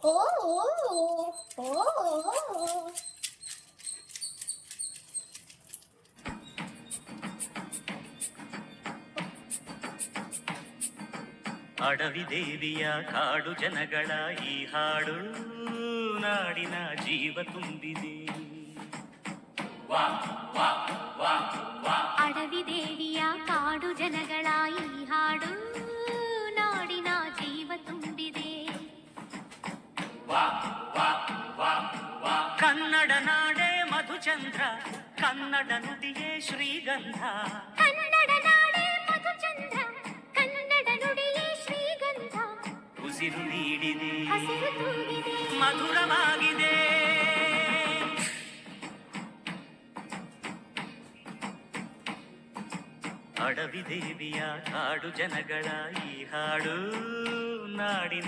ಓ ಓ ಓ ಓ. ಅಡವಿ ದೇವಿಯ ಕಾಡು ಜನಗಳ ಈ ಹಾಡು ನಾಡಿನ ಜೀವ ತುಂಬಿದೆ. ಅಡವಿ ದೇವಿಯ ಕಾಡು ಜನಗಳ ಈ ಹಾಡು ನಾಡಿನ ಜೀವ ತುಂಬಿದೆ. ಕನ್ನಡ ನಾಡೇ ಮಧುಚಂದ್ರ, ಕನ್ನಡ ನುಡಿಯೇ ಶ್ರೀಗಂಧ. ಕನ್ನಡ ನಾಡೇ ಮಧುಚಂದ್ರ, ಕನ್ನಡ ನುಡಿಯೇ ಶ್ರೀಗಂಧ. ಉಸಿರು ನೀಡಿದೆ, ಹಸಿರು ತೂಗಿದೆ, ಮಧುರವಾಗಿದೆ. ಅಡವಿ ದೇವಿಯ ಕಾಡು ಜನಗಳ ಈ ಹಾಡು ನಾಡಿನ